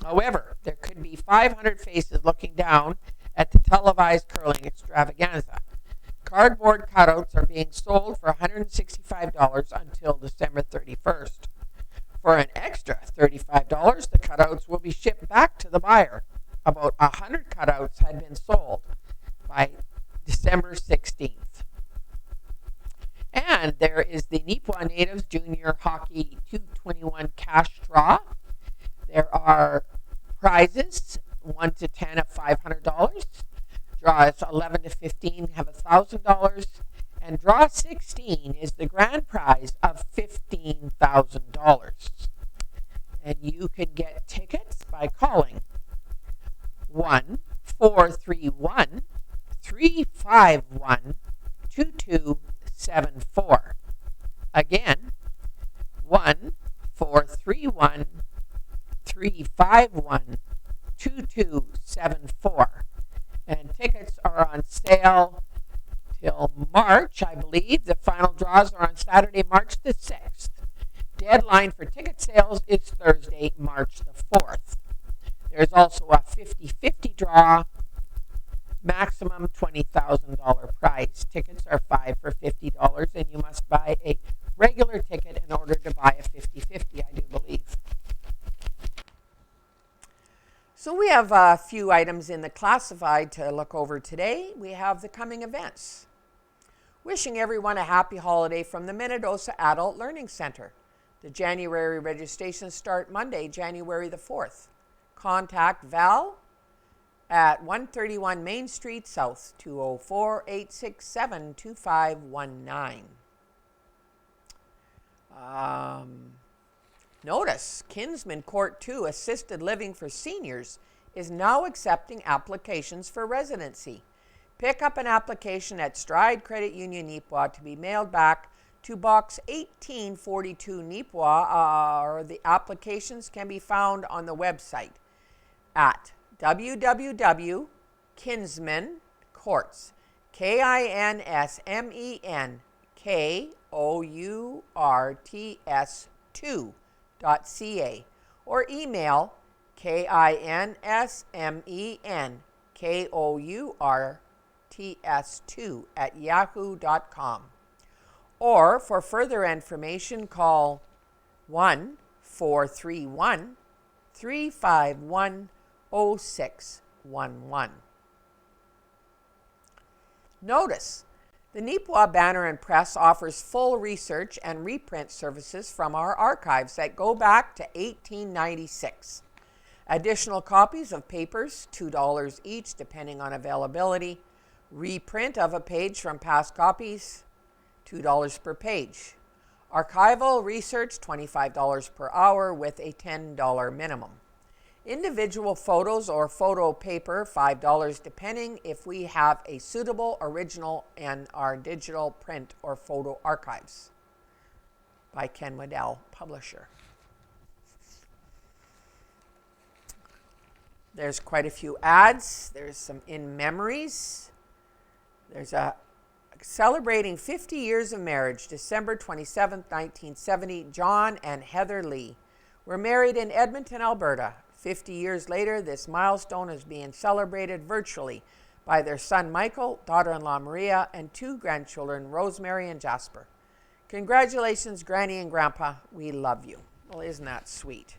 S1: However, there could be 500 faces looking down at the televised curling extravaganza. Cardboard cutouts are being sold for $165 until December 31st. For an extra $35, the cutouts will be shipped back to the buyer. About 100 cutouts had been sold by December 16th. And there is the Neepawa Natives Junior Hockey 221 cash draw. There are prizes 1 to 10 of $500. Draws 11 to 15 have $1,000. And draw 16 is the grand prize of $15,000. And you can get tickets by calling 1-431-351-2274. Again, 1-431-351-2274. And tickets are on sale till March, I believe. The final draws are on Saturday, March the 6th. Deadline for ticket sales is Thursday, March the 4th. There's also a 50-50 draw, maximum $20,000 prize. Tickets are $5 for $50, and you must buy a regular ticket in order to buy a 50-50, I do believe. So we have a few items in the classified to look over today. We have the coming events. Wishing everyone a happy holiday from the Minnedosa Adult Learning Center. The January registrations start Monday, January the 4th. Contact Val at 131 Main Street South, 204-867-2519. Notice, Kinsman Court 2 Assisted Living for Seniors is now accepting applications for residency. Pick up an application at Stride Credit Union Neepawa to be mailed back to Box 1842 Neepawa, or the applications can be found on the website at www.kinsmencourts, KINSMENKOURTS2.ca, or email KINSMENKOURTS2@yahoo.com. Or for further information, call 1-431-351-0611. Notice, the Neepawa Banner and Press offers full research and reprint services from our archives that go back to 1896. Additional copies of papers, $2 each depending on availability. Reprint of a page from past copies, $2 per page. Archival research, $25 per hour with a $10 minimum. Individual photos or photo paper, $5 depending if we have a suitable original in our digital print or photo archives. By Ken Waddell, publisher. There's quite a few ads. There's some in memories. There's a celebrating 50 years of marriage, December 27th, 1970. John and Heather Lee were married in Edmonton, Alberta. 50 years later, this milestone is being celebrated virtually by their son Michael, daughter-in-law Maria, and 2 grandchildren, Rosemary and Jasper. Congratulations, Granny and Grandpa. We love you. Well, isn't that sweet?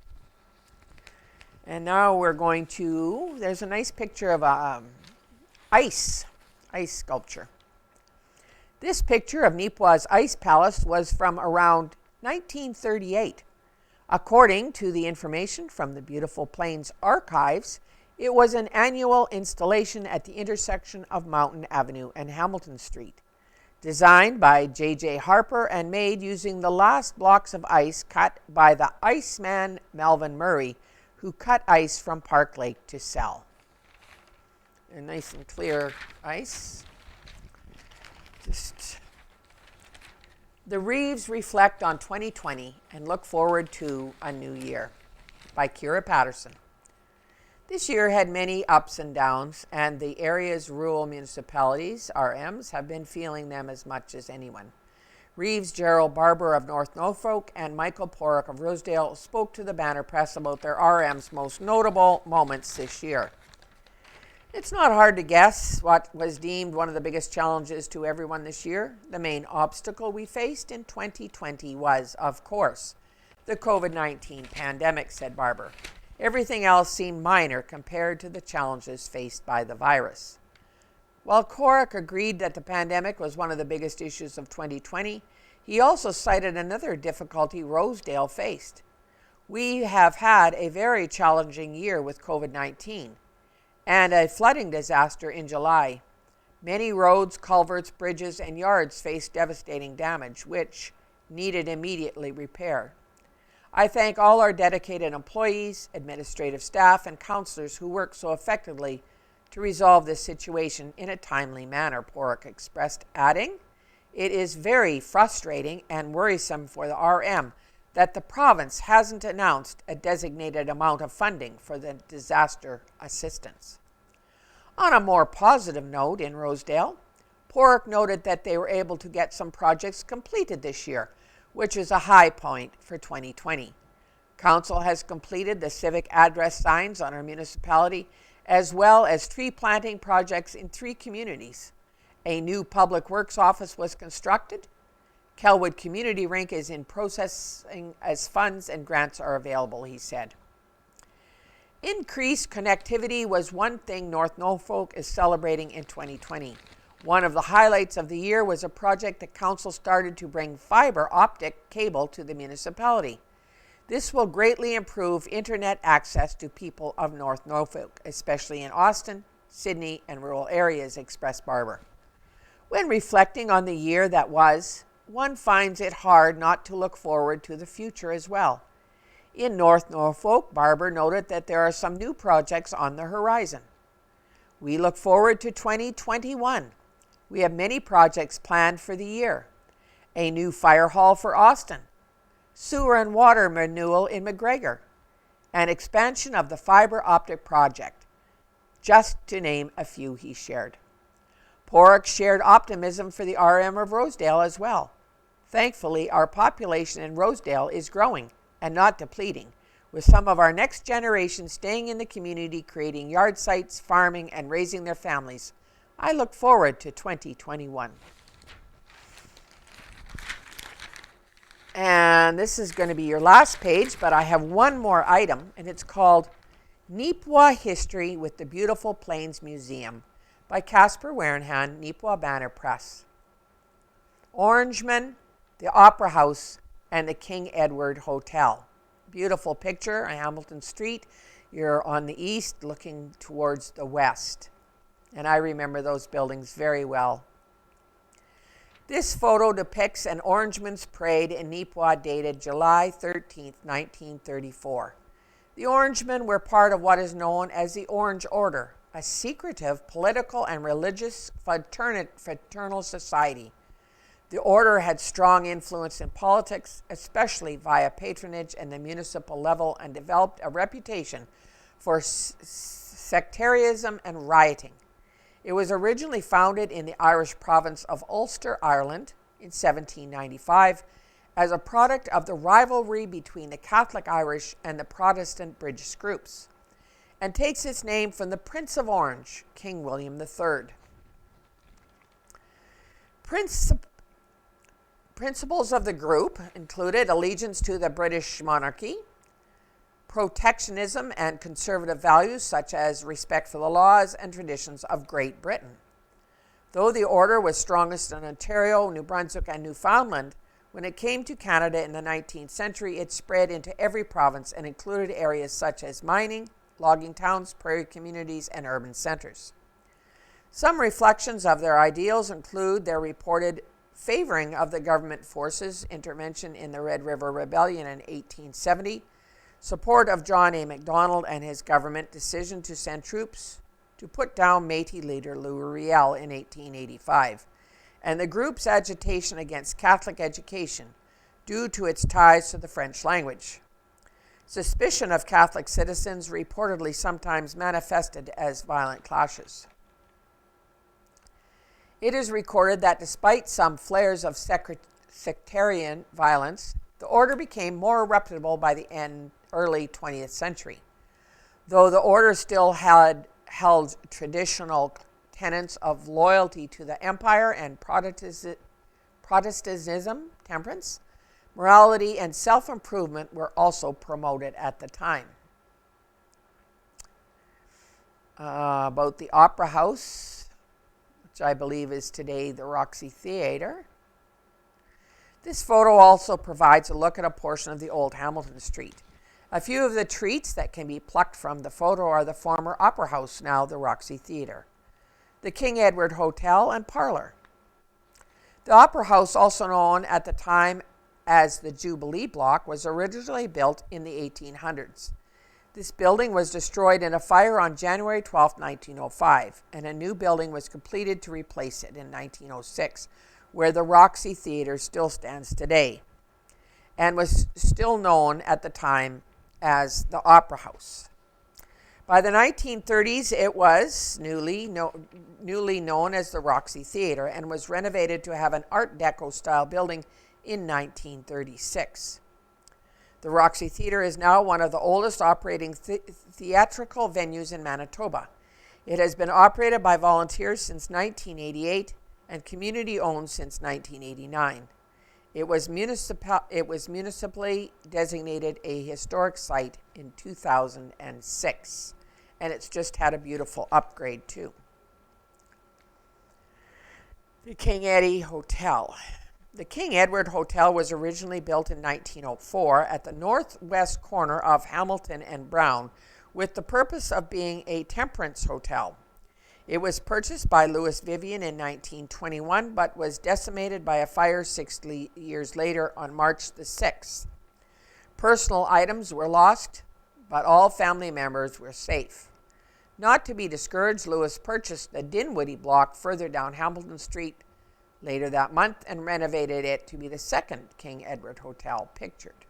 S1: And now we're going to, there's a nice picture of a ice sculpture. This picture of Neepawa's ice palace was from around 1938. According to the information from the Beautiful Plains Archives, it was an annual installation at the intersection of Mountain Avenue and Hamilton Street. Designed by J.J. Harper and made using the last blocks of ice cut by the Iceman Melvin Murray, who cut ice from Park Lake to sell. They're nice and clear ice. The Reeves reflect on 2020 and look forward to a new year, by Kira Patterson. This year had many ups and downs, and the area's rural municipalities, RMs, have been feeling them as much as anyone. Reeves Gerald Barber of North Norfolk and Michael Porrick of Rosedale spoke to the Banner Press about their RM's most notable moments this year. It's not hard to guess what was deemed one of the biggest challenges to everyone this year. The main obstacle we faced in 2020 was, of course, the COVID-19 pandemic, said Barber. Everything else seemed minor compared to the challenges faced by the virus. While Porrick agreed that the pandemic was one of the biggest issues of 2020, he also cited another difficulty Rosedale faced. We have had a very challenging year with COVID-19 and a flooding disaster in July. Many roads, culverts, bridges, and yards faced devastating damage, which needed immediately repair. I thank all our dedicated employees, administrative staff, and counselors who worked so effectively to resolve this situation in a timely manner, Porrick expressed, adding, "It is very frustrating and worrisome for the RM that the province hasn't announced a designated amount of funding for the disaster assistance." On a more positive note in Rosedale, Porrick noted that they were able to get some projects completed this year, which is a high point for 2020. Council has completed the civic address signs on our municipality, as well as tree planting projects in 3 communities. A new public works office was constructed. Kelwood Community Rink is in processing as funds and grants are available, he said. Increased connectivity was one thing North Norfolk is celebrating in 2020. One of the highlights of the year was a project that Council started to bring fiber optic cable to the municipality. This will greatly improve internet access to people of North Norfolk, especially in Austin, Sydney, and rural areas, expressed Barber. When reflecting on the year that was, one finds it hard not to look forward to the future as well. In North Norfolk, Barber noted that there are some new projects on the horizon. We look forward to 2021. We have many projects planned for the year. A new fire hall for Austin, sewer and water renewal in McGregor, and expansion of the fiber optic project, just to name a few he shared. Porrick shared optimism for the RM of Rosedale as well. Thankfully, our population in Rosedale is growing and not depleting, with some of our next generation staying in the community, creating yard sites, farming, and raising their families. I look forward to 2021. And this is going to be your last page, but I have one more item, and it's called Neepawa History with the Beautiful Plains Museum by Casper Warenhan, Neepawa Banner Press. Orangeman, the Opera House, and the King Edward Hotel. Beautiful picture on Hamilton Street. You're on the east looking towards the west. And I remember those buildings very well. This photo depicts an Orangeman's Parade in Neepawa dated July 13, 1934. The Orangemen were part of what is known as the Orange Order, a secretive political and religious fraternal society. The order had strong influence in politics, especially via patronage at the municipal level, and developed a reputation for sectarianism and rioting. It was originally founded in the Irish province of Ulster, Ireland, in 1795 as a product of the rivalry between the Catholic Irish and the Protestant British groups, and takes its name from the Prince of Orange, King William III. Principles of the group included allegiance to the British monarchy, protectionism and conservative values such as respect for the laws and traditions of Great Britain. Though the order was strongest in Ontario, New Brunswick, and Newfoundland, when it came to Canada in the 19th century, it spread into every province and included areas such as mining, logging towns, prairie communities, and urban centers. Some reflections of their ideals include their reported favoring of the government forces, intervention in the Red River Rebellion in 1870, support of John A. Macdonald and his government decision to send troops to put down Métis leader Louis Riel in 1885, and the group's agitation against Catholic education due to its ties to the French language. Suspicion of Catholic citizens reportedly sometimes manifested as violent clashes. It is recorded that despite some flares of sectarian violence, the order became more reputable by the early 20th century. Though the order still held traditional tenets of loyalty to the empire and Protestantism, temperance, morality, and self-improvement were also promoted at the time. About the Opera House, which I believe is today the Roxy Theatre. This photo also provides a look at a portion of the old Hamilton Street. A few of the treats that can be plucked from the photo are the former Opera House, now the Roxy Theatre, the King Edward Hotel and Parlour. The Opera House, also known at the time as the Jubilee Block, was originally built in the 1800s. This building was destroyed in a fire on January 12, 1905, and a new building was completed to replace it in 1906, where the Roxy Theatre still stands today, and was still known at the time as the Opera House. By the 1930s, it was newly known as the Roxy Theatre and was renovated to have an Art Deco style building in 1936. The Roxy Theatre is now one of the oldest operating theatrical venues in Manitoba. It has been operated by volunteers since 1988 and community-owned since 1989. It was municipally designated a historic site in 2006, and it's just had a beautiful upgrade too. The King Eddie Hotel. The King Edward Hotel was originally built in 1904 at the northwest corner of Hamilton and Brown with the purpose of being a temperance hotel. It was purchased by Louis Vivian in 1921, but was decimated by a fire 6 years later on March the 6th. Personal items were lost, but all family members were safe. Not to be discouraged, Louis purchased the Dinwiddie block further down Hamilton Street later that month and renovated it to be the second King Edward Hotel pictured.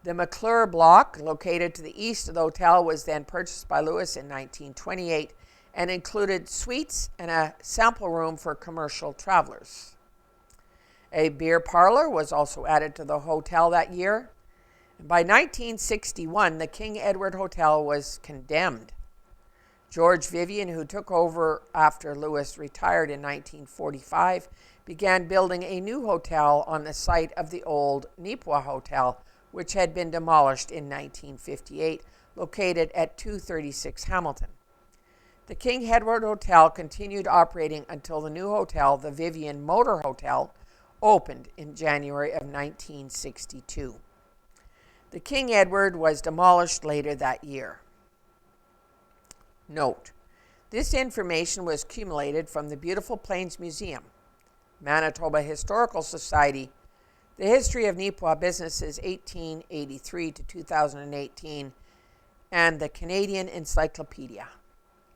S1: The McClure block, located to the east of the hotel, was then purchased by Louis in 1928 and included suites and a sample room for commercial travelers. A beer parlor was also added to the hotel that year. And by 1961, the King Edward Hotel was condemned. George Vivian, who took over after Louis retired in 1945, began building a new hotel on the site of the old Neepawa Hotel, which had been demolished in 1958, located at 236 Hamilton. The King Edward Hotel continued operating until the new hotel, the Vivian Motor Hotel, opened in January of 1962. The King Edward was demolished later that year. Note: this information was accumulated from the Beautiful Plains Museum, Manitoba Historical Society, the History of Neepawa Businesses 1883 to 2018, and the Canadian Encyclopedia.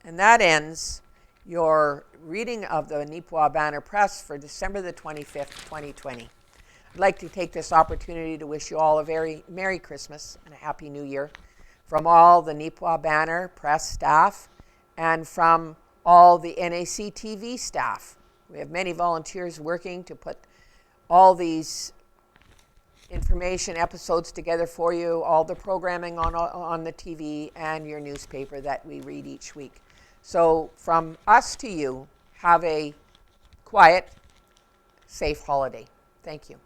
S1: And that ends your reading of the Neepawa Banner Press for December the 25th, 2020. I'd like to take this opportunity to wish you all a very Merry Christmas and a Happy New Year. from all the Neepawa Banner press staff and from all the NACTV staff. We have many volunteers working to put all these information episodes together for you, all the programming on the TV and your newspaper that we read each week. So from us to you, have a quiet, safe holiday. Thank you.